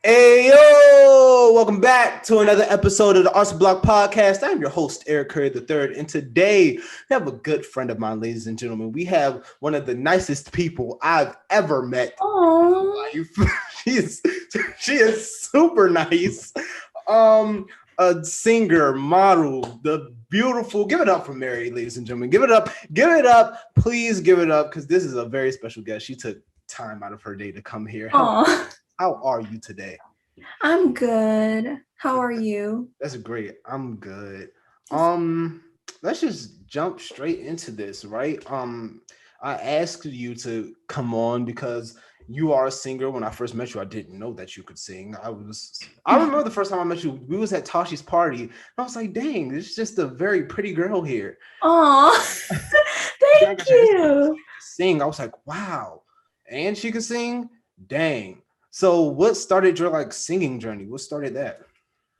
Hey yo! Welcome back to another episode of the Arts Block Podcast. I'm your host, Eric Curry III, and today we have a good friend of mine, ladies and gentlemen. We have one of the nicest people I've ever met in life. She is super nice. A singer, model, the beautiful. Give it up for Mary, ladies and gentlemen. Give it up. Please give it up, because this is a very special guest. She took time out of her day to come here. How are you today? I'm good. How are you? That's great. I'm good. Let's just jump straight into this, right? I asked you to come on because you are a singer. When I first met you, I didn't know that you could sing. I remember the first time I met you, we was at Tashi's party, and I was like, dang, it's just a very pretty girl here. Oh, Then I thank got your Instagram, I saw you. you sing. I was like, wow. And she could sing? Dang. So what started your singing journey? What started that?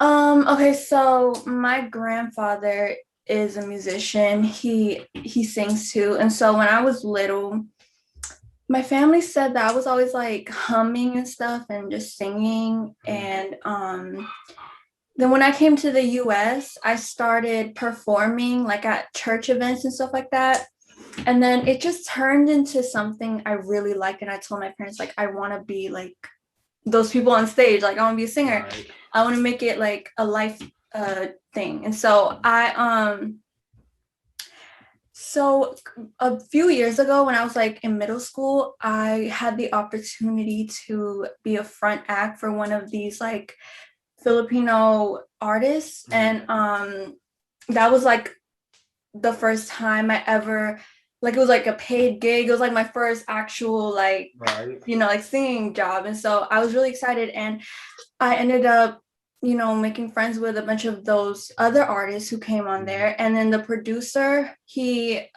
Okay, so my grandfather is a musician. He sings too. And so when I was little, my family said that I was always like humming and stuff and just singing. And then when I came to the US, I started performing like at church events and stuff like that. And then it just turned into something I really liked. And I told my parents, like, I want to be like those people on stage. Like, I want to be a singer. Right. I want to make it like a life thing. And so so a few years ago when I was like in middle school, I had the opportunity to be a front act for one of these like Filipino artists. And that was like the first time I ever, like, it was like a paid gig. It was like my first actual like Right. like singing job. And so I was really excited, and I ended up making friends with a bunch of those other artists who came on there. And then the producer, he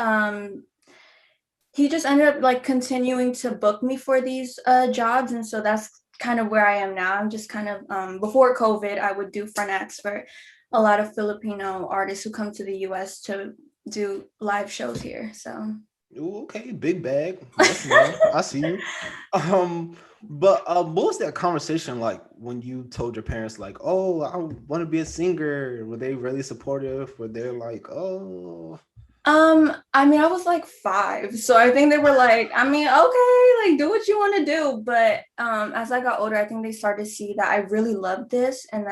just ended up like continuing to book me for these jobs. And so that's kind of where I am now. I'm just kind of before COVID, I would do front acts for a lot of Filipino artists who come to the US to do live shows here. So Ooh, okay, big bag. Yes, ma'am. I see you. But what was that conversation like when you told your parents, like, oh, I want to be a singer? Were they really supportive? Were they like, oh, I mean, I was like 5, so I think they were like, I mean, okay, like do what you want to do. But as I got older, I think they started to see that I really loved this, and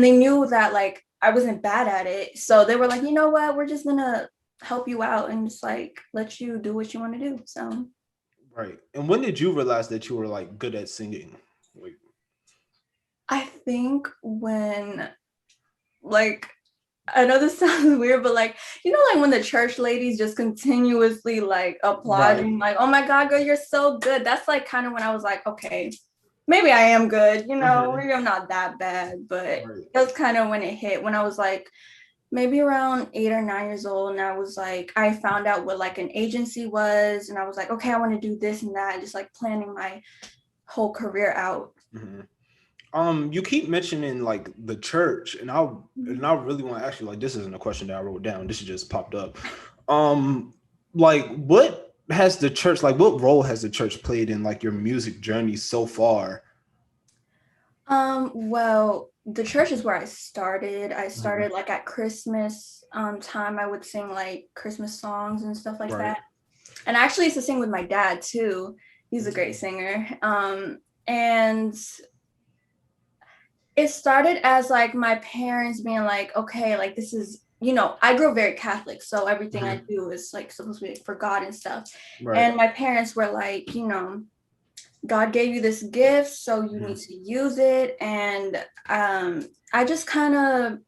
they knew that like I wasn't bad at it. So they were like, you know what, we're just gonna help you out and just like let you do what you want to do. So right? And when did you realize that you were like good at singing? Like, I think when, like, I know this sounds weird, but like, like when the church ladies just continuously like right. applauding, like, oh my God, girl, you're so good. That's like kind of when I was like, okay, maybe I am good, maybe I'm not that bad. But Right. that was kind of when it hit, when I was like maybe around 8 or 9 years old. And I was like, I found out what like an agency was, and I was like, okay, I want to do this and that, just like planning my whole career out. Mhm. You keep mentioning like the church, and I really want to ask you, like, this isn't a question that I wrote down. This just popped up. Um, like, what has the church, like, what role has the church played in like your music journey so far? Well, the church is where I started. I Mhm. started like at Christmas time. I would sing like Christmas songs and stuff like Right. that. And I actually used to sing with my dad too. He's a great singer. And it started as like my parents being like, okay, like this is, I grew up very Catholic, so everything I Mhm. do is like supposed to be for God and stuff. Right. And my parents were like, God gave you this gift, so you need Mhm. to use it. And I just kind of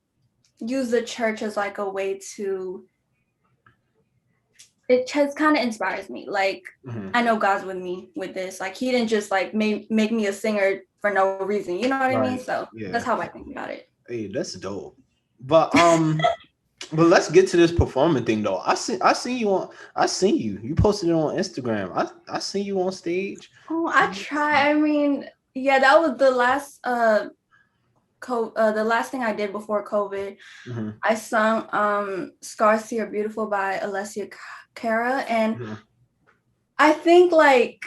use the church as like a way to, it just kind of inspires me. Like, Mhm. I know God's with me with this. Like, he didn't just like make me a singer for no reason. You know what I mean? Right. So that's Yeah. how I think about it. Hey, that's dope. But but let's get to this performing thing though. I seen you. You posted it on Instagram. I seen you on stage. Oh, I try. I mean, yeah, that was the last thing I did before COVID. Mhm. I sung Scars Are Beautiful by Alessia Cara. And Mhm. I think like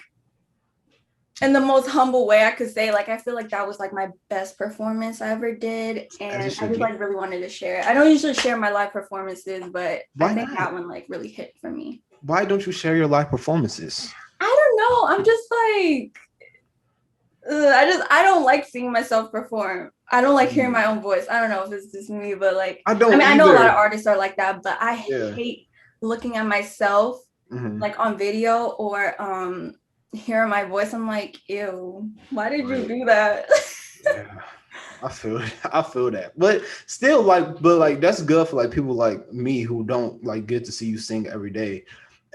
in the most humble way I could say. Like, I feel like that was like my best performance I ever did, and I just like really wanted to share it. I don't usually share my live performances, but I think that one like really hit for me. Why don't you share your live performances? I don't know. I'm just like, I don't like seeing myself perform. I don't like hearing my own voice. I don't know if it's just me, but like, I mean, I know a lot of artists are like that, but I hate looking at myself like on video or hearing my voice. I'm like, ew, why did you do that? Yeah, I feel that, but still, like, that's good for like people like me who don't like get to see you sing every day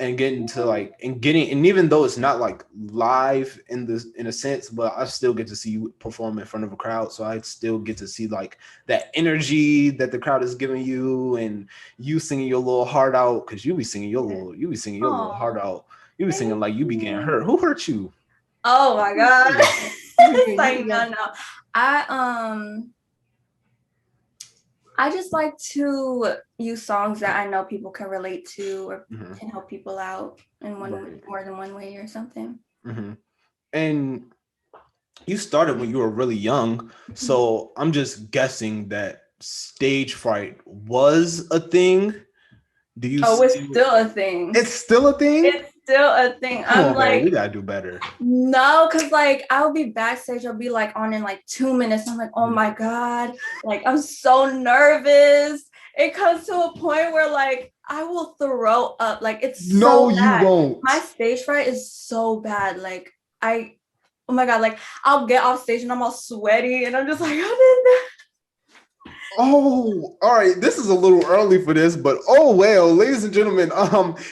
and getting to like and even though it's not like live in a sense, but I still get to see you perform in front of a crowd, so I still get to see like that energy that the crowd is giving you and you singing your little heart out, because you be singing your little heart out. You be singing like you be getting hurt. Who hurt you? Oh my god. It's like no. I just like to use songs that I know people can relate to or can help people out in more than one way or something. And you started when you were really young, so I'm just guessing that stage fright was a thing. Do you? Oh, it's still a thing. It's still a thing? It's still a thing. I'm like, we gotta do better. No, because like I'll be backstage, I'll be like on in like 2 minutes. I'm like, oh my God, like I'm so nervous. It comes to a point where like I will throw up. Like it's so bad. You won't. My stage fright is so bad. Like oh my God, like I'll get off stage and I'm all sweaty and I'm just like, oh, all right. This is a little early for this, but oh well, ladies and gentlemen,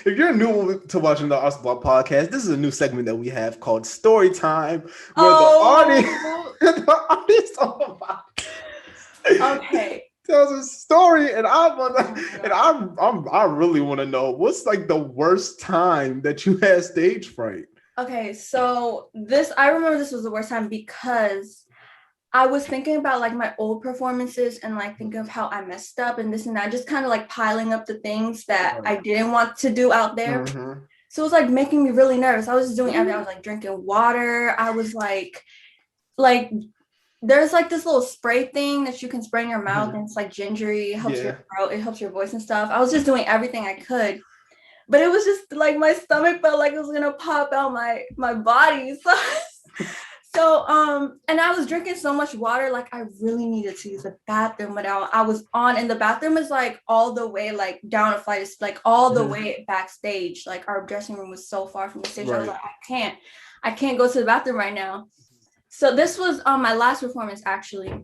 if you're new to watching the Arts Block podcast, this is a new segment that we have called Story Time, where the artist okay tells a story, and I really want to know what's like the worst time that you had stage fright. Okay, so I remember this was the worst time because I was thinking about like my old performances and like thinking of how I messed up and this and that, just kind of like piling up the things that I didn't want to do out there. So it was like making me really nervous. I was just doing everything. I was like drinking water. I was like there's like this little spray thing that you can spray in your mouth and it's like gingery. It helps your throat. It helps your voice and stuff. I was just doing everything I could. But it was just like my stomach felt like it was gonna pop out my body. So and I was drinking so much water, like I really needed to use the bathroom, but I was on, and the bathroom is like all the way like down a flight, it's like all the way backstage. Like our dressing room was so far from the stage. I was like, I can't go to the bathroom right now. So this was my last performance actually.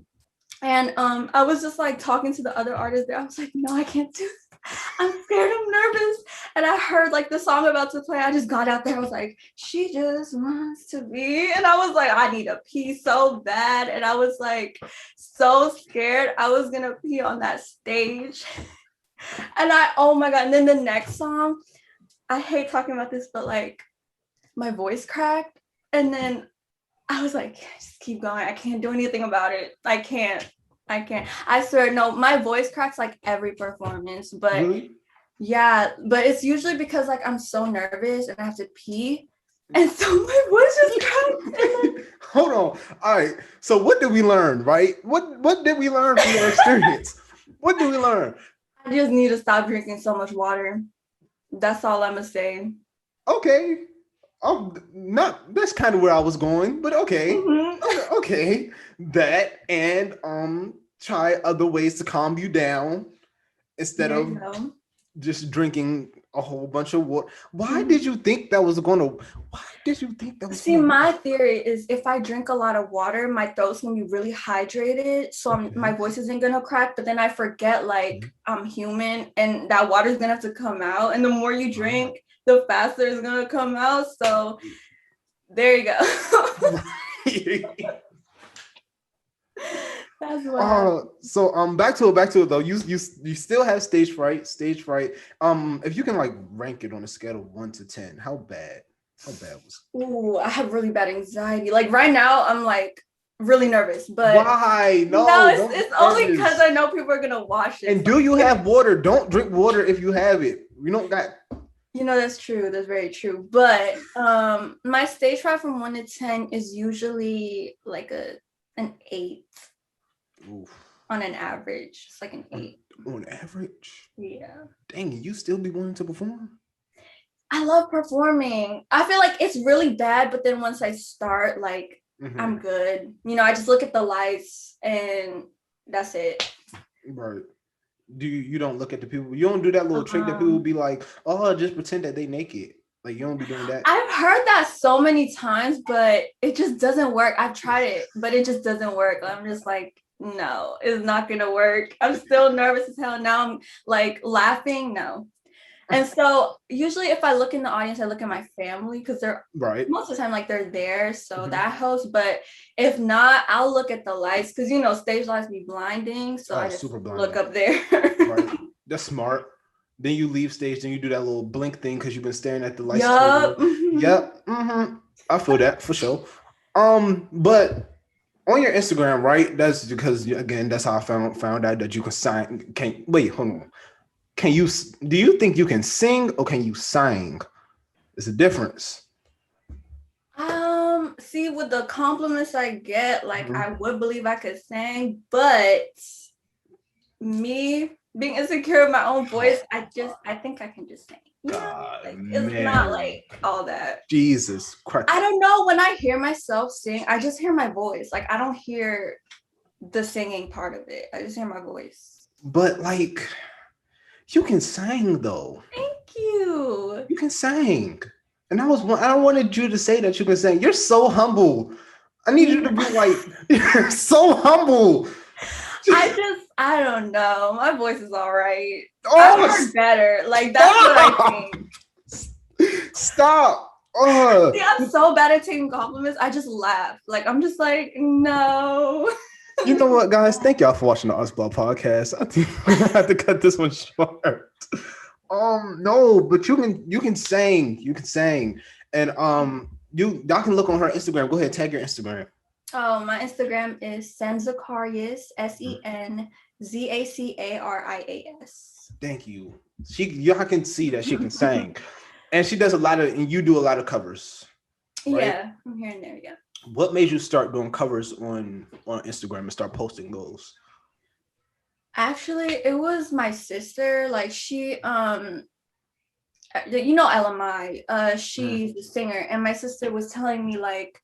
And I was just like talking to the other artists there. I was like, no, I can't do this. I'm scared, I'm nervous. And I heard like the song about to play. I just got out there. I was like, she just wants to be. And I was like, I need a pee so bad. And I was like so scared I was gonna pee on that stage. And oh my God. And then the next song, I hate talking about this, but like my voice cracked. And then I was like, just keep going. I can't do anything about it. I can't. I swear, no, my voice cracks like every performance, but yeah, but it's usually because like I'm so nervous and I have to pee. And so my voice just cracks. Hold on. All right. So what did we learn, right? What did we learn from your experience? What did we learn? I just need to stop drinking so much water. That's all I'm gonna say. Okay. That's kind of where I was going, but okay. Okay. That and try other ways to calm you down instead of just drinking a whole bunch of water. Why did you think that was See, my theory is if I drink a lot of water, my throat's gonna be really hydrated, so my voice isn't gonna crack, but then I forget like I'm human and that water's gonna have to come out, and the more you drink, the faster it's gonna come out. So there you go. That's what so back to it though. You still have stage fright. If you can like rank it on a scale of 1 to 10, how bad was it? Ooh, I have really bad anxiety. Like right now I'm like really nervous, but why? No, it's only because I know people are gonna watch it. And do you have water? Don't drink water if you have it. You don't got That's true. That's very true. But my stage fright from 1 to 10 is usually like an 8 Oof. on an average. It's like an 8. On average? Yeah. Dang, you still be wanting to perform? I love performing. I feel like it's really bad, but then once I start, like I'm good. I just look at the lights and that's it. Right. You don't look at the people. You don't do that little trick that people be like, oh, just pretend that they naked. Like you don't be doing that. I've heard that so many times, but it just doesn't work. I've tried it, but it just doesn't work. I'm just like, no, it's not gonna work. I'm still nervous as hell. Now I'm like laughing. No. And so usually if I look in the audience, I look at my family because they're right. Most of the time, like they're there. So that helps. But if not, I'll look at the lights because stage lights be blinding. So I just look up there. Right. That's smart. Then you leave stage, then you do that little blink thing because you've been staring at the lights. Yup. Yep. I feel that for sure. But on your Instagram, right? That's because again, that's how I found out that you can sign. Hold on. Do you think you can sing or can you sing? It's a difference. See, with the compliments I get, like I would believe I could sing, but me being insecure with my own voice, I think I can just sing. It's not like all that. Jesus Christ. I don't know. When I hear myself sing, I just hear my voice. Like I don't hear the singing part of it. I just hear my voice. But like, you can sing though. Thank you. You can sing. And I wanted you to say that you can sing. You're so humble. I need you to be like, you're so humble. I don't know. My voice is all right. I've heard better. Like that's what I think. Stop. See, I'm so bad at taking compliments. I just laugh. Like I'm just like, no. You know what, guys? Thank y'all for watching the Us Block podcast. I think we're gonna have to cut this one short. No, but you can sing. You can sing. And y'all can look on her Instagram. Go ahead, tag your Instagram. Oh, my Instagram is Sen Zacarias, SenZacaris. Thank you. Y'all can see that she can sing. And she does and you do a lot of covers. Right? Yeah, from here and there, yeah. What made you start doing covers on Instagram and start posting those? Actually, it was my sister. Like she LMI, she's a singer, and my sister was telling me like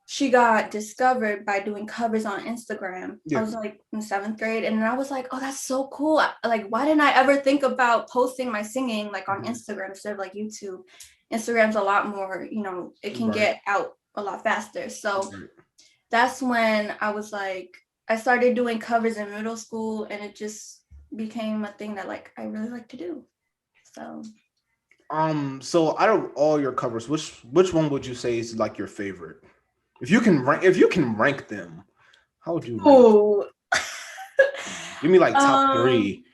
she got discovered by doing covers on Instagram. Yeah. I was like in 7th grade, and I was like, oh, that's so cool. Like, why didn't I ever think about posting my singing like on Instagram instead of like YouTube? Instagram's a lot more, it can get out a lot faster. So that's when I was like, I started doing covers in middle school, and it just became a thing that like I really like to do. So so out of all your covers, which one would you say is like your favorite? If you can rank them, how would you rank? Give me like top 3.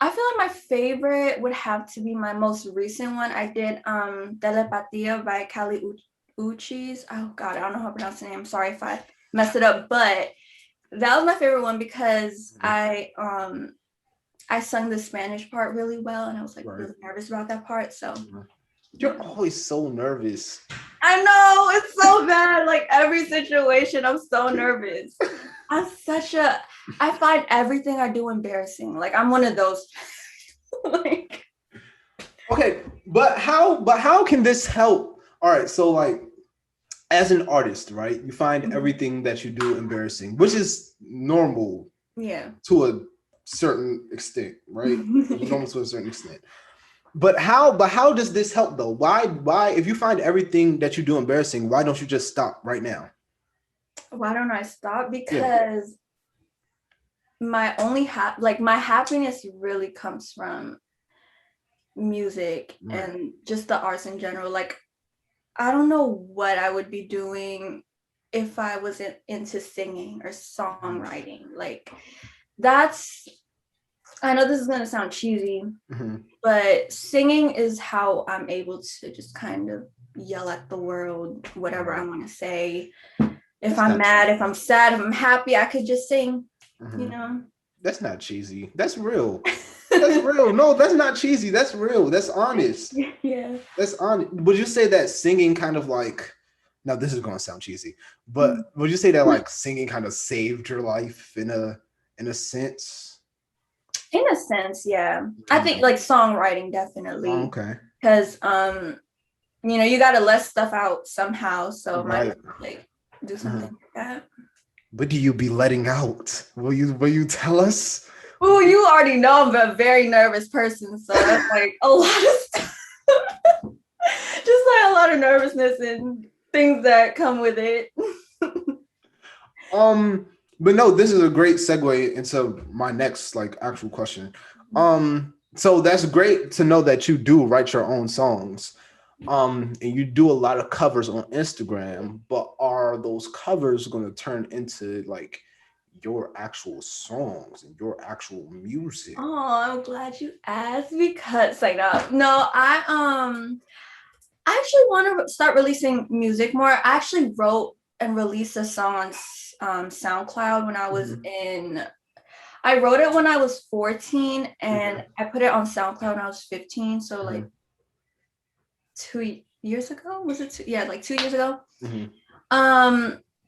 I feel like my favorite would have to be my most recent one. I did Telepatía by Kali Uchis. Oh god, I don't know how to pronounce the name. I'm sorry if I messed it up, but that was my favorite one because I sung the Spanish part really well, and I was like really nervous about that part. So you're always so nervous. I know, it's so bad. Like every situation, I'm so nervous. I find everything I do embarrassing. Like I'm one of those. Like, okay, but how can this help? All right, so like as an artist, right? You find everything that you do embarrassing, which is normal. Yeah. To a certain extent, right? Normal to a certain extent. But how does this help though? Why if you find everything that you do embarrassing, why don't you just stop right now? Why don't I stop? Because my only my happiness really comes from music and just the arts in general. Like I don't know what I would be doing if I wasn't into singing or songwriting. Like I know this is going to sound cheesy, but singing is how I'm able to just kind of yell at the world, whatever I want to say. If I'm mad, if I'm sad, if I'm happy, I could just sing, That's not cheesy. That's real. That's real. No, that's not cheesy. That's real. That's honest. Yeah. That's honest. Would you say that singing kind of like, now this is gonna sound cheesy, but would you say that like singing kind of saved your life in a sense? In a sense, yeah. I think like songwriting definitely. Okay. Because you gotta let stuff out somehow. So Right. might like do something like that. What do you be letting out? Will you tell us? Oh, you already know I'm a very nervous person, so that's like a lot of stuff. Just like a lot of nervousness and things that come with it. But no, this is a great segue into my next like actual question. So that's great to know that you do write your own songs. And you do a lot of covers on Instagram, but are those covers going to turn into like your actual songs and your actual music? Oh, I'm glad you asked because like no, I actually want to start releasing music more. I actually wrote and released a song on SoundCloud when I was I wrote it when I was 14 and I put it on SoundCloud when I was 15. So like 2 years ago, was it yeah, like 2 years ago.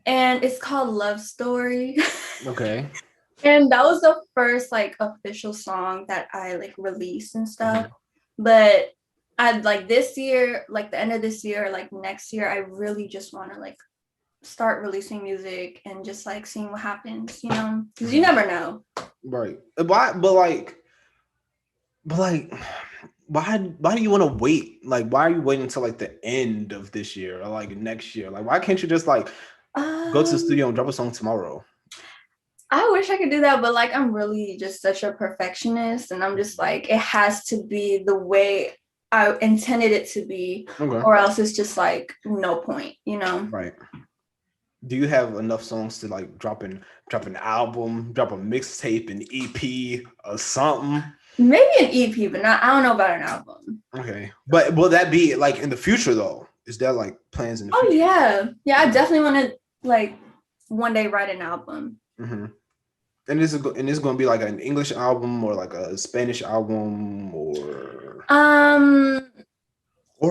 And it's called Love Story. Okay. And that was the first like official song that I like released and stuff. But I'd like this year, like the end of this year, like next year, I really just want to like start releasing music and just like seeing what happens, because you never know. Right. But why do you want to wait? Like, why are you waiting until like the end of this year or like next year? Like, why can't you just like go to the studio and drop a song tomorrow? I wish I could do that, but like I'm really just such a perfectionist, and I'm just like it has to be the way I intended it to be, or else it's just like no point, Right. Do you have enough songs to like drop an album, drop a mixtape, an EP, or something? Maybe an EP, but I don't know about an album. Okay, but will that be like in the future though? Is there like plans in the future? Oh yeah, I definitely want to like one day write an album. And is it going to be like an English album or like a Spanish album or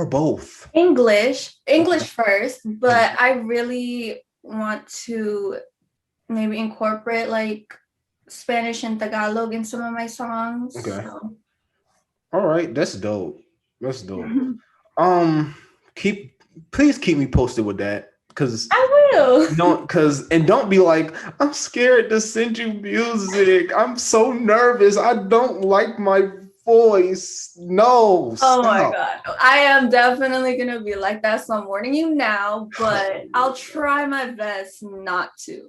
both? English first, but I really want to maybe incorporate like Spanish and Tagalog in some of my songs. Okay. So. All right, that's dope. That's dope. Please keep me posted with that. Cause I will. Don't be like, I'm scared to send you music. I'm so nervous. I don't like my voice. No. Oh my God. I am definitely gonna be like that. So I'm warning you now, but I'll try my best not to.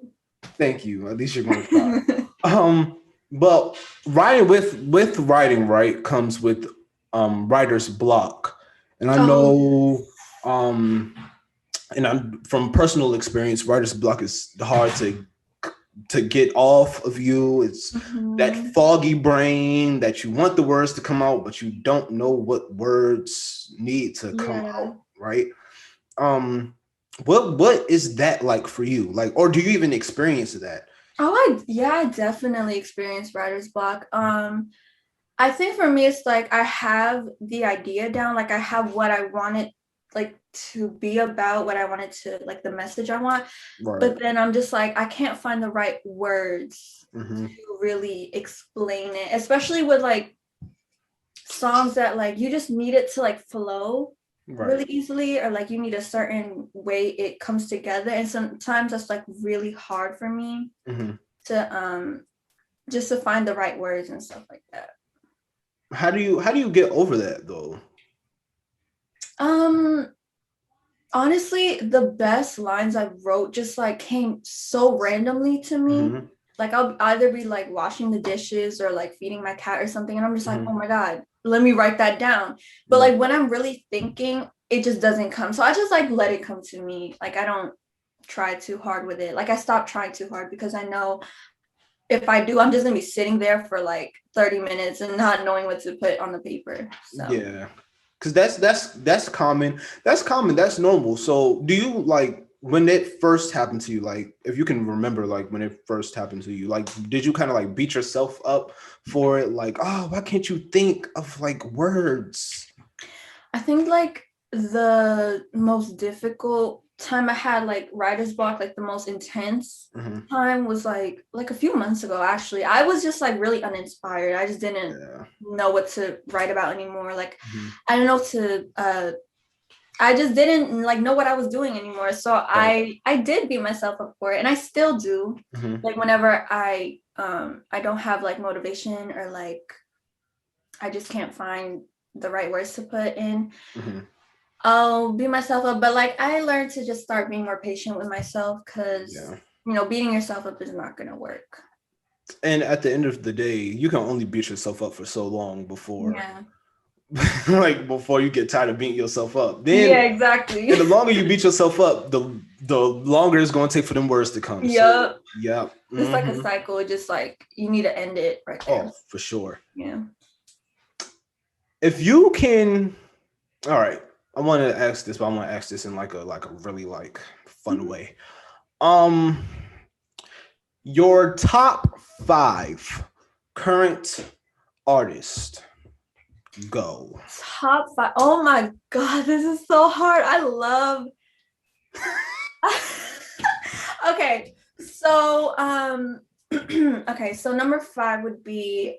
Thank you. At least you're gonna try. But writing with writing, right, comes with writer's block. And I know and I'm from personal experience, writer's block is hard to get off of you. It's that foggy brain that you want the words to come out, but you don't know what words need to come out, right? What is that like for you? Like, or do you even experience that? Oh, I definitely experienced writer's block. I think for me, it's like I have the idea down, like I have what I wanted like to be about, what I wanted to like the message I want, but then I'm just like I can't find the right words to really explain it, especially with like songs that like you just need it to like flow really easily, or like you need a certain way it comes together, and sometimes that's like really hard for me to just to find the right words and stuff like that. How do you get over that though? Honestly, the best lines I wrote just like came so randomly to me. Like I'll either be like washing the dishes or like feeding my cat or something, and I'm just like, oh my God, let me write that down. But like when I'm really thinking, it just doesn't come. So I just like let it come to me. Like I don't try too hard with it. Like I stopped trying too hard because I know if I do, I'm just gonna be sitting there for like 30 minutes and not knowing what to put on the paper. So. Yeah. Because that's common. That's common. That's normal. So do you like when it first happened to you, like if you can remember, like when it first happened to you, like did you kind of like beat yourself up for it? Like, oh, why can't you think of like words? I think like the most difficult time I had like writer's block, like the most intense Mhm. time was like a few months ago actually. I was just like really uninspired. I just didn't Yeah. know what to write about anymore. Like Mhm. I don't know to I just didn't like know what I was doing anymore. So Right. I did beat myself up for it and I still do. Mhm. Like whenever I don't have like motivation or like I just can't find the right words to put in, Mhm. I'll beat myself up. But like I learned to just start being more patient with myself because Yeah. beating yourself up is not gonna work. And at the end of the day, you can only beat yourself up for so long before Yeah. like before you get tired of beating yourself up. Yeah, Then exactly. and the longer you beat yourself up, the longer it's going to take for them words to come. So Yep. yeah. It's like a Hmm. cycle, just like you need to end it right there. Oh, for sure. Yeah. If you can, all right. I want to ask this, but I want to ask this in like a really like fun Mhm. way. Um, your top 5 current artists. Go. Top five. Oh my god, this is so hard. I love okay. So okay, so number 5 would be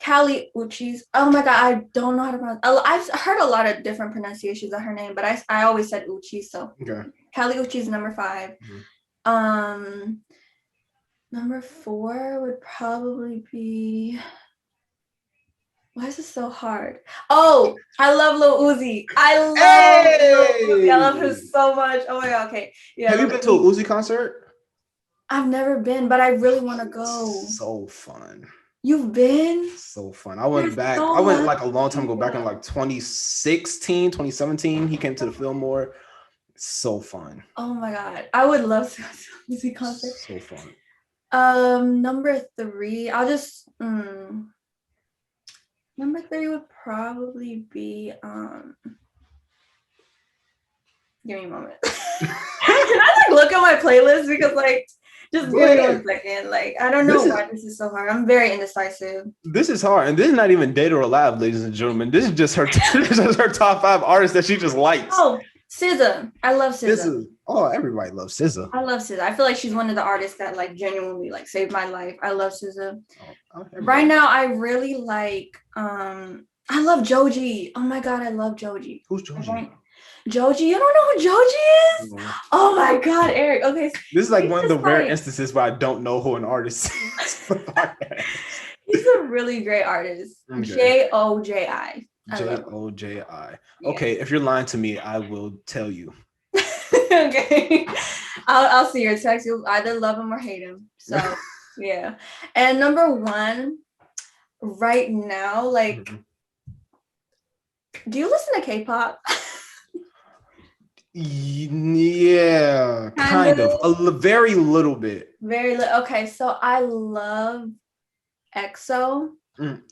Kali Uchis. Oh my god, I don't know how to pronounce. I've heard a lot of different pronunciations of her name, but I always said Uchi. So Okay. Kali Uchi is number 5. Mhm. Um, number 4 would probably be. Why is this so hard? Oh, I love Lil Uzi. I love Lil Uzi. I love him Hey! so much. Oh my god. Okay, yeah, Have you Lil been to a Uzi. Uzi concert? I've never been, but I really want to go. It's so fun. You've been? So fun. I You're went back. so I went like a long time lucky. ago, back in like 2016, 2017. He came to the Fillmore. So fun. Oh my god, I would love to go to a Uzi concert. So fun. Number 3, I'll just number 3 would probably be give me a moment. Can I like look at my playlist because like just Go give me ahead. 1 second. Like I don't know This is why this is so hard. I'm very indecisive. this is hard, and this is not even Dead or Alive, ladies and gentlemen. This is just her. This is just her top 5 artists that she just likes. Oh, SZA. I love This SZA. is everybody loves SZA. I love SZA. I feel like she's one of the artists that like genuinely like saved my life. I love SZA. Everybody. Right now, I really like I love Joji. Oh my god, I love Joji. Who's Joji? Joji, you don't know who Joji is? No. Oh my god, Eric. Okay, This is like he's one of the just rare like instances where I don't know who an artist is. he's a really great artist. Okay. Joji. I love him. Joji. Yeah. Okay, if you're lying to me, I will tell you. Okay. I'll see your text. You'll either love him or hate him. So yeah. And number 1 right now, like, Mhm. do you listen to K-pop? Yeah, Kind kind of. of. Very little bit. Very little. Okay, so I love EXO.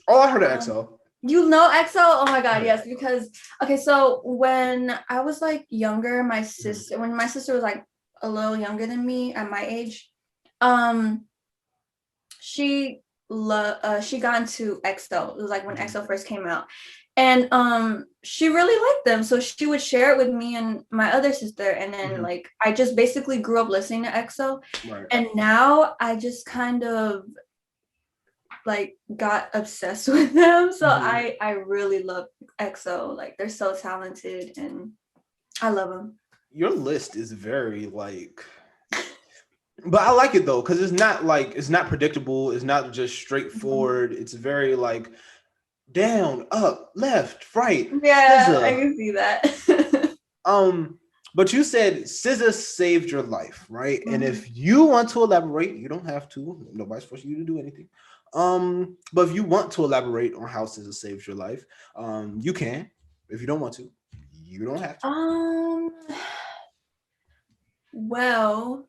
Oh, I heard of EXO. You know EXO? Oh my god, Yeah. yes. Because okay, so when I was like younger, when my sister was like a little younger than me at my age, um, she got into EXO. It was like when EXO first came out. And she really liked them. So she would share it with me and my other sister. And then like I just basically grew up listening to EXO. Right. And now I just kind of like got obsessed with them. So I really love EXO. Like they're so talented and I love them. Your list is very like, but I like it though, because it's not predictable. It's not just straightforward. It's very like down, up, left, right. Yeah, SZA. I can see that. But you said SZA saved your life, right? And if you want to elaborate, you don't have to. Nobody's forcing you to do anything. But if you want to elaborate on how SZA saved your life, you can. If you don't want to, you don't have to. Well,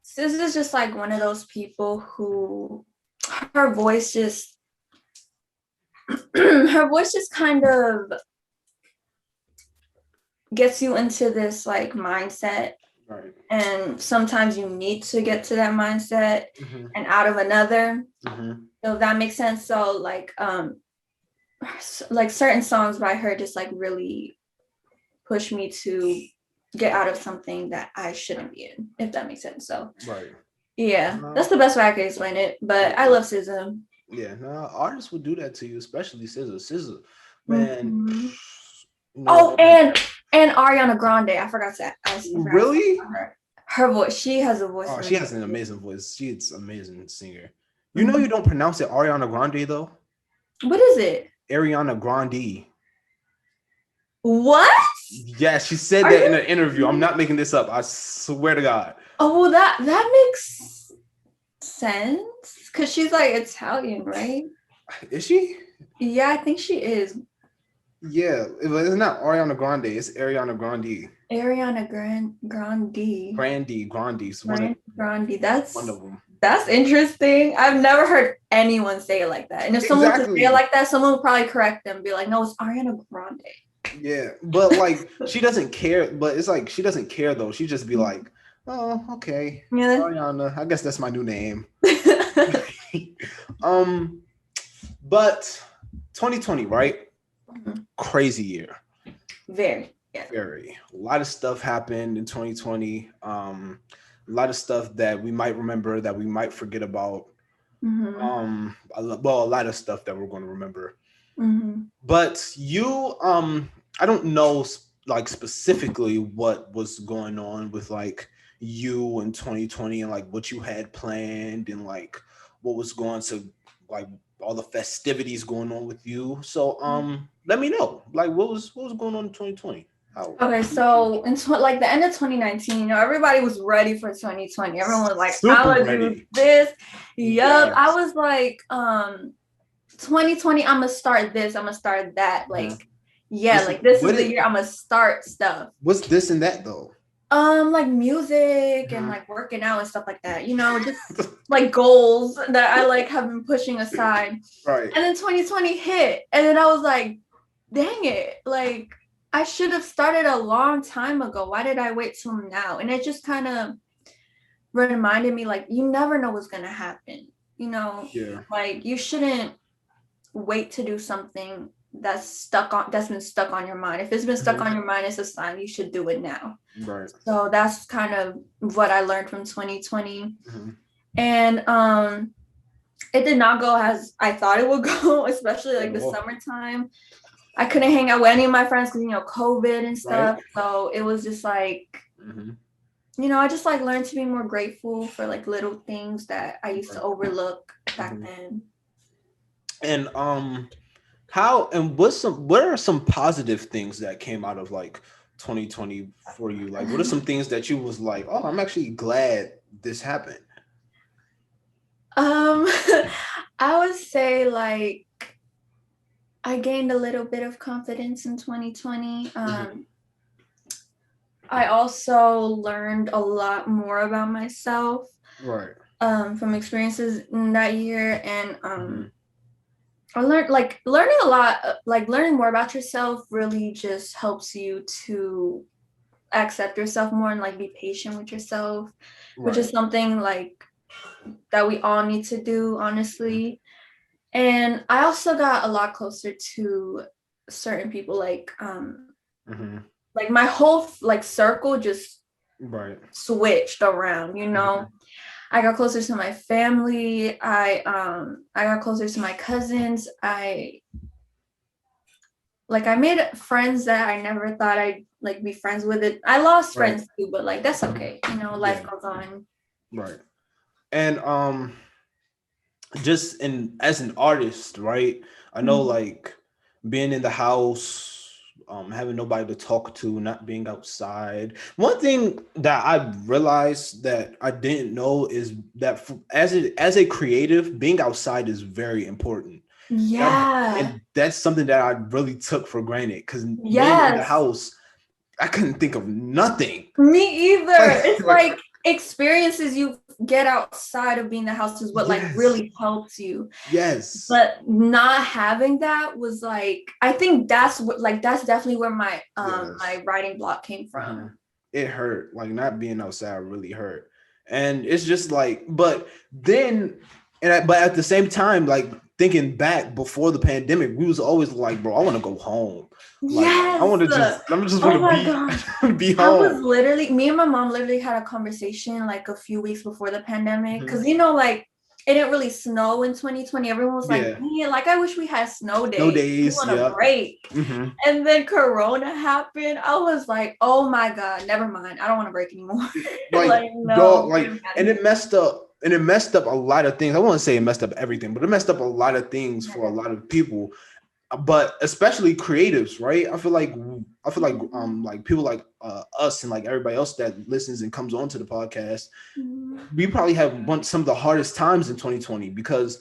SZA's just like one of those people who her voice just kind of gets you into this like mindset, Right. and sometimes you need to get to that mindset Mm-hmm. and out of another. Mm-hmm. So if that makes sense. So like certain songs by her just like really push me to get out of something that I shouldn't be in, if that makes sense. So Right. yeah, that's the best way I can explain it. But I love SZA. Yeah, no, artists would do that to you, especially SZA. SZA, man, Mm-hmm. no, Oh, and Ariana Grande. I forgot to talk really? about her. Her voice. She has a voice Oh, for she me. has an amazing voice. She's an amazing singer. You know, Mm-hmm. you don't pronounce it Ariana Grande though. What is it? Ariana Grande. What? Yeah, she said Are that in you an interview. I'm kidding? not making this up. I swear to God. Oh, well, that makes sense because she's like Italian, right? Is she? Yeah, I think she is. Yeah, it's not Ariana Grande. It's Ariana Grande. Grande. Grande. It's one of Grande. one of them. That's interesting. I've never heard anyone say it like that. And if someone could say it Exactly. like that, someone would probably correct them, be like, "No, it's Ariana Grande." Yeah, but like she doesn't care. But it's like she doesn't care though. She just be like, "Oh, okay, Yeah. Ariana. I guess that's my new name." um, but 2020, right? Crazy year. Very. Yeah. Very. A lot of stuff happened in 2020. A lot of stuff that we might remember that we might forget about. Mm-hmm. A lot of stuff that we're going to remember. Mm-hmm. But you, I don't know like specifically what was going on with like you in 2020 and like what you had planned and like what was going to like all the festivities going on with you. So let me know like what was going on in 2020. How Okay, so in like the end of 2019, everybody was ready for 2020. Everyone was like, super "I'm gonna do ready. this." Yup, I Yes. was like, 2020, I'm gonna start this. I'm gonna start that. Uh-huh. Like, yeah, What's like this what is the it year I'm gonna start stuff. what's this and that though? Like music and Uh-huh. like working out and stuff like that. Just like goals that I like have been pushing aside. Right. And then 2020 hit, and then I was like, dang it, like I should have started a long time ago. Why did I wait till now? And it just kind of reminded me like you never know what's gonna happen. Yeah. Like you shouldn't wait to do something that's been stuck on your mind. If it's been stuck on your mind, it's a sign you should do it now. Right. So that's kind of what I learned from 2020. Mm-hmm. And it did not go as I thought it would go, especially like the Oh, summertime. I couldn't hang out with any of my friends because COVID and right. stuff. So it was just like, I just like learned to be more grateful for like little things that I used to overlook back then. And what are some positive things that came out of like 2020 for you? Like what are some things that you was like, oh, I'm actually glad this happened? I would say like I gained a little bit of confidence in 2020. I also learned a lot more about myself. Right. From experiences in that year, and I learned like learning a lot, like learning more about yourself really just helps you to accept yourself more and like be patient with yourself, which is something like that we all need to do, honestly. And I also got a lot closer to certain people, like my whole like circle just switched around, I got closer to my family. I got closer to my cousins. I made friends that I never thought I'd like be friends with. It. I lost friends too, but like that's okay. Life goes on. Right. And just as an artist, right? I know like being in the house, having nobody to talk to, not being outside. One thing that I realized that I didn't know is that as a creative, being outside is very important. Yeah. And that's something that I really took for granted because being in the Yes. house, I couldn't think of nothing. Me either. It's like experiences you get outside of being in the house is what like Yes. really helps you. Yes. But not having that was like, I think that's what, like, that's definitely where my Yes. my writing block came Uh-huh. from. It hurt. Like not being outside really hurt. And it's just like, but then, but at the same time, like thinking back before the pandemic, we was always like, bro, I want to go home. Like I Yes. want to just, I just want Oh to my be, gosh. be I was home. literally, me and my mom literally had a conversation like a few weeks before the pandemic. Mhm. Cause like it didn't really snow in 2020. Everyone was like, Yeah. man, like I wish we had snow No days. We days. want a Yeah. break. Mm-hmm. And then Corona happened. I was like, oh my God, never mind. I don't want to break anymore. Like Like, dog, no, like, get me out of and here. it messed up. And it messed up a lot of things. I won't say it messed up everything, but it messed up a lot of things for a lot of people, but especially creatives, right? I feel like people like us and like everybody else that listens and comes on to the podcast, we probably have some of the hardest times in 2020 because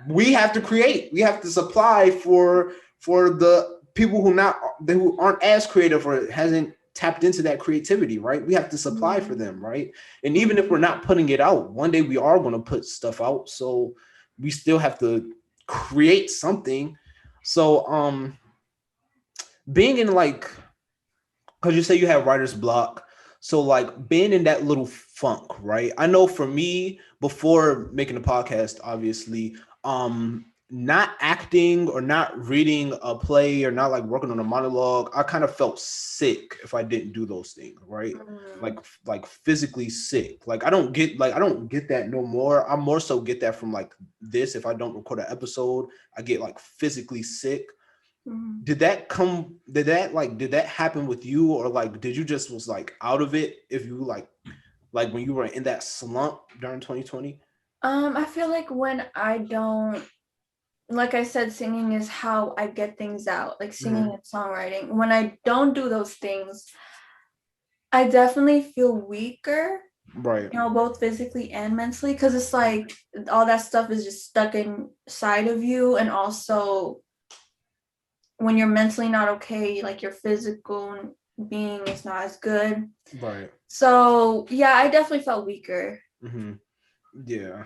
we have to create, we have to supply for the people who aren't as creative or hasn't tapped into that creativity, right? We have to supply for them, right? And even if we're not putting it out, one day we are going to put stuff out, so we still have to create something. So being in like, because you say you have writer's block, so like being in that little funk, right? I know for me, before making the podcast, obviously, not acting or not reading a play or not like working on a monologue, I kind of felt sick if I didn't do those things, right? Like physically sick. Like I don't get that no more. I more so get that from like this. If I don't record an episode, I get like physically sick. Did that happen with you, or like did you just was like out of it if you like when you were in that slump during 2020? I feel like when I don't, like I said, singing is how I get things out, like singing and songwriting. When I don't do those things, I definitely feel weaker, Right. both physically and mentally, because it's like all that stuff is just stuck inside of you. And also, when you're mentally not okay, like your physical being is not as good. Right. So, yeah, I definitely felt weaker. Yeah.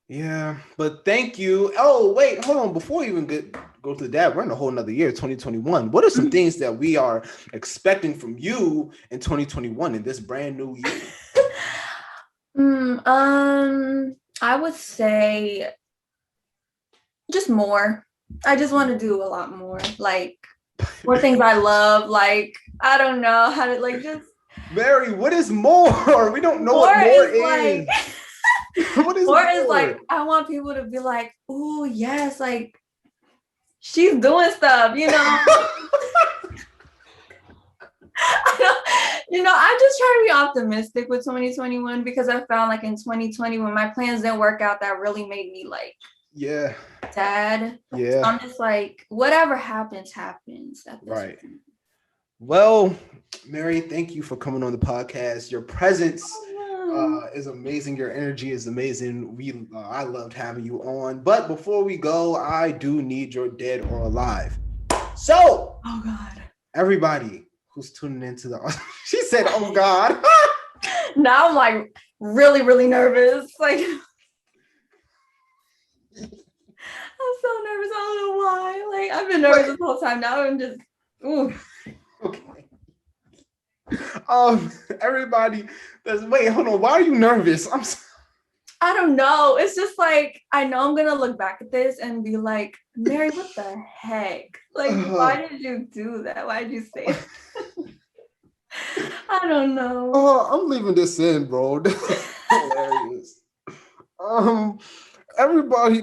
Yeah, but thank you. Oh, wait, hold on. Before we even go to that, we're in a whole nother year, 2021. What are some things that we are expecting from you in 2021 in this brand new year? I would say just more. I just want to do a lot more, like more things I love. Like, I don't know how to, like, just Mary, what is more? We don't know more what more is like is. What is more is like, more? I want people to be like, oh yes, like she's doing stuff, I just try to be optimistic with 2021 because I found like in 2020 when my plans didn't work out, that really made me like sad. Yeah. So I'm just like, whatever happens at this Right. point. Well, Mary, thank you for coming on the podcast. Your presence is amazing. Your energy is amazing. I loved having you on. But before we go, I do need your dead or alive. So, oh God, everybody who's tuning into the, she said, "Oh God." Now I'm like really, really nervous. Like I'm so nervous. I don't know why. Like I've been nervous this whole time. Now I'm just, ooh. Okay. Everybody, wait, hold on. Why are you nervous? I don't know. It's just like, I know I'm going to look back at this and be like, Mary, what the heck? Like, why did you do that? Why did you say it? I don't know. Oh, I'm leaving this in, bro. Hilarious. Everybody,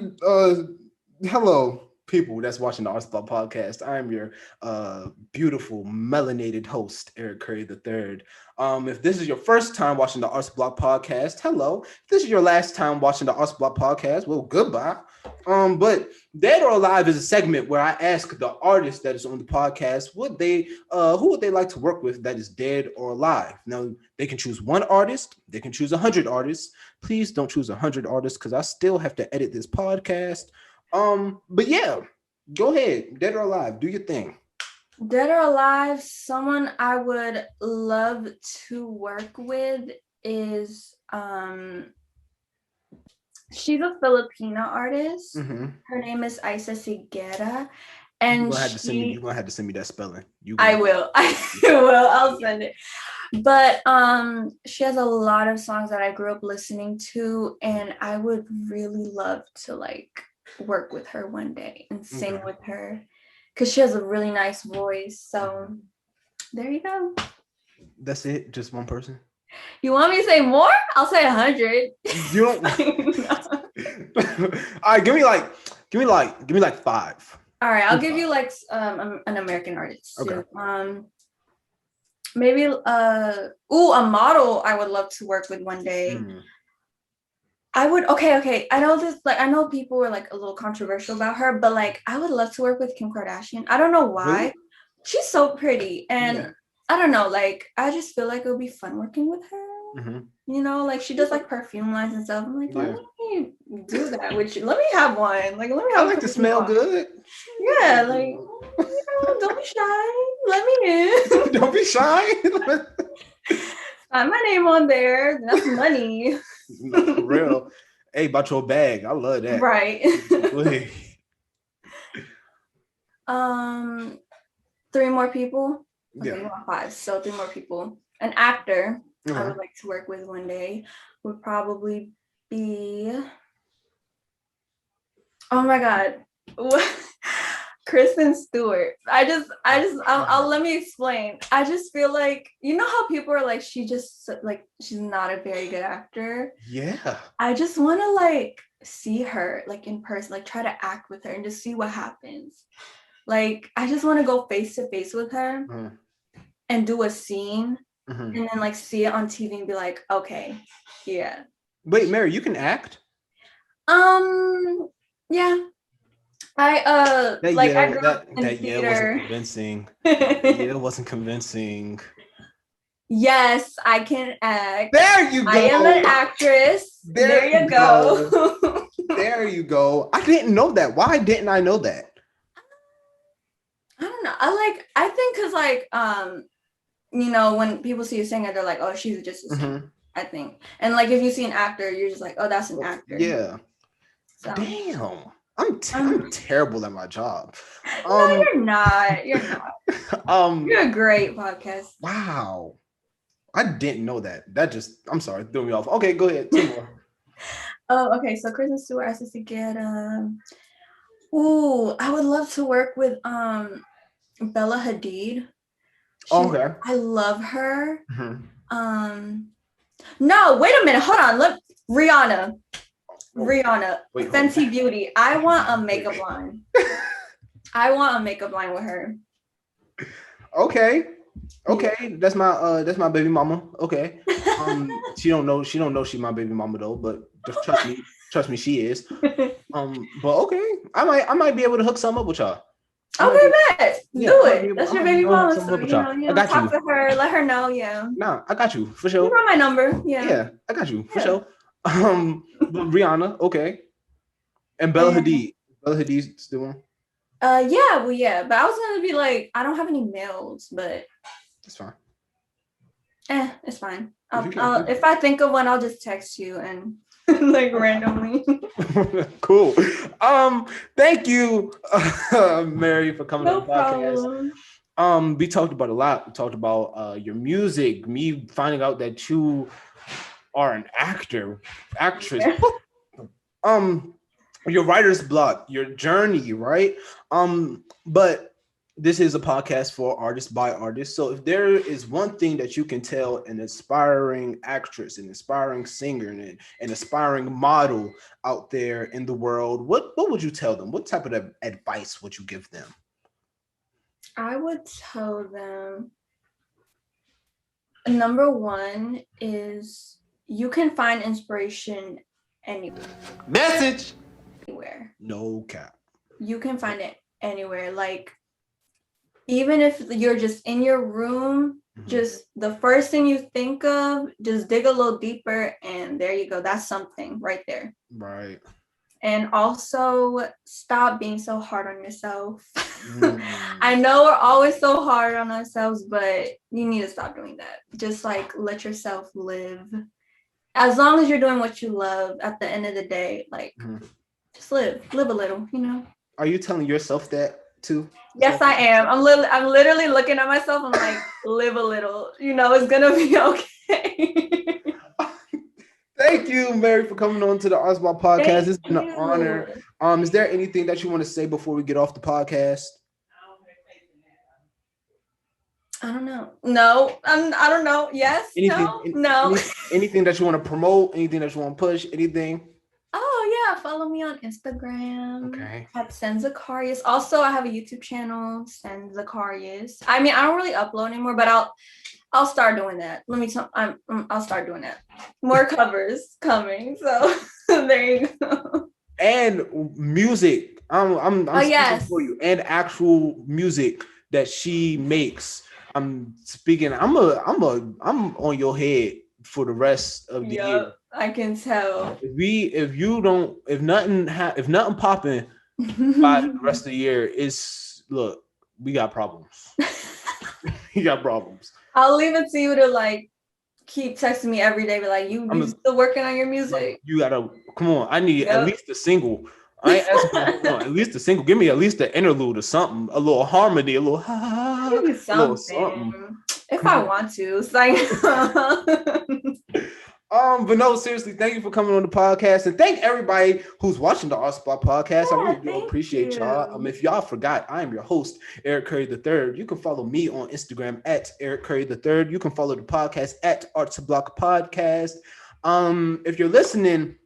hello, people that's watching the Arts Block podcast. I am your beautiful melanated host, Eric Curry III. If this is your first time watching the Arts Block podcast, hello. If this is your last time watching the Arts Block podcast, well, goodbye. But Dead or Alive is a segment where I ask the artist that is on the podcast who would they like to work with that is dead or alive. Now they can choose one artist, they can choose 100 artists. Please don't choose 100 artists because I still have to edit this podcast. But yeah, go ahead, dead or alive, do your thing. Dead or alive, someone I would love to work with is she's a Filipino artist. Mm-hmm. Her name is Isa Sigera. You're And gonna have to send me. You're gonna have to send me that spelling. I will. I will. I'll send it. But she has a lot of songs that I grew up listening to, and I would really love to like work with her one day and sing with her because she has a really nice voice. So there you go. That's it? Just one person? You want me to say more? I'll say 100. You don't. All right, give me like 5. All right, I'll give you like an American artist too. Okay. Maybe a model I would love to work with one day. I would okay. I know people were like a little controversial about her, but like I would love to work with Kim Kardashian. I don't know why. Really? She's so pretty, and I don't know, like I just feel like it would be fun working with her. You know, like she does like perfume lines and stuff. I'm like, let me do that with you. Let me have one. Like, let me have. I like to smell good. Yeah, like you know, don't be shy. Let me in. Don't be shy. Find my name on there. That's money. No, for real. Hey, about your bag. I love that. Right. Wait. 3 more people. Okay, Yeah. you want 5. So 3 more people. An actor I would like to work with one day would probably be. Oh my God. Kristen Stewart. I'll let me explain. I just feel like, you know how people are like, she's not a very good actor. Yeah. I just want to like see her like in person, like try to act with her and just see what happens. Like, I just want to go face to face with her and do a scene and then like see it on TV and be like, okay, yeah. Wait, Mary, you can act? Yeah. I grew up in theater. Wasn't convincing. It wasn't convincing. Yes, I can act. There you go. I am an actress. There you go. There you go. I didn't know that. Why didn't I know that? I don't know. I think because like you know, when people see a singer, they're like, oh, she's just a singer. I think. And like if you see an actor, you're just like, oh, that's an actor. Yeah. So. Damn. I'm terrible at my job. No, you're not. You're not. You're a great podcast. Wow. I didn't know that. I'm sorry, threw me off. Okay, go ahead. 2 more. Oh, okay. So Kristen Stewart asked us to get I would love to work with Bella Hadid. Okay. I love her. No, wait a minute. Hold on. Rihanna. Wait, Fenty Beauty. I want a makeup line. I want a makeup line with her. Okay. That's my baby mama. Okay. She don't know she's my baby mama though, but just trust me, she is. But okay. I might be able to hook some up with y'all. Okay, bet. Do it. That's your baby mama. So, you know, talk to her, let her know. Yeah. Nah, I got you for sure. You got my number. Yeah. Yeah, I got you for sure. But Rihanna, okay. And Bella Hadid. Bella Hadid's still one? Yeah. But I was gonna be like, I don't have any mails, but it's fine. It's fine. If I think of one, I'll just text you and like randomly. Cool. Thank you, Mary, for coming on the podcast. Problem. We talked about a lot. We talked about your music, me finding out that you are an actress. Your writer's block, your journey, right? But this is a podcast for artists by artists. So if there is one thing that you can tell an aspiring actress, an aspiring singer, and an aspiring model out there in the world, what would you tell them? What type of advice would you give them? I would tell them, number 1 is you can find inspiration anywhere. Message. Anywhere. No cap. You can find it anywhere. Like, even if you're just in your room, just the first thing you think of, just dig a little deeper and there you go. That's something right there. Right. And also stop being so hard on yourself. I know we're always so hard on ourselves, but you need to stop doing that. Just like let yourself live. as long as you're doing what you love, at the end of the day, like just live a little, you know. Are you telling yourself that too? Yes, I am. I'm literally looking at myself. I'm like, live a little, you know, it's gonna be okay. Thank you, Mary, for coming on to the Artsball podcast. Thank It's been an honor. you. Is there anything that you want to say before we get off the podcast? I don't know. No, I don't know. Yes, Anything, no. anything that you want to promote? Anything that you want to push? Anything? Oh yeah, follow me on Instagram. Okay. At Sen Zacarias. Also, I have a YouTube channel, Sen Zacarias. I mean, I don't really upload anymore, but I'll start doing that. I'll start doing that. More covers coming. So there you go. And music. I'm speaking yes. for you. And actual music that she makes. I'm speaking. I'm on your head for the rest of the year. I can tell. If nothing popping by the rest of the year, we got problems. We got problems. I'll leave it to you to like keep texting me every day, but like you still working on your music. Like, you gotta come on. I need at least a single. I ain't asking for at least a single. Give me at least an interlude or something, a little harmony, a little something. If I want to, it's like. But no, seriously, thank you for coming on the podcast, and thank everybody who's watching the Artsball podcast. I really do appreciate y'all. If y'all forgot, I am your host, Eric Curry III. You can follow me on Instagram at Eric Curry III. You can follow the podcast at Artsblock Podcast. If you're listening.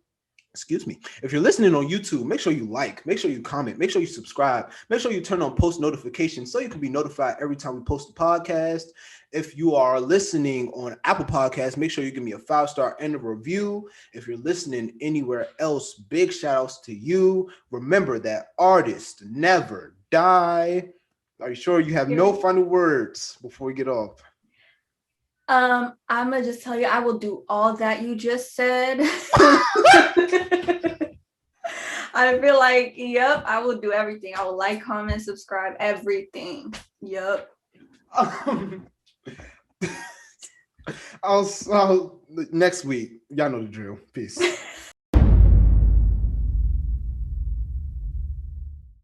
If you're listening on YouTube, make sure you like, make sure you comment, make sure you subscribe, make sure you turn on post notifications so you can be notified every time we post a podcast. If you are listening on Apple Podcasts, make sure you give me a 5-star and a review. If you're listening anywhere else, big shout outs to you. Remember that artists never die. Are you sure you have no final words before we get off? I'm gonna just tell you, I will do all that you just said. I feel like, yep, I will do everything. I will like, comment, subscribe, everything. Yep. I'll next week. Y'all know the drill. Peace.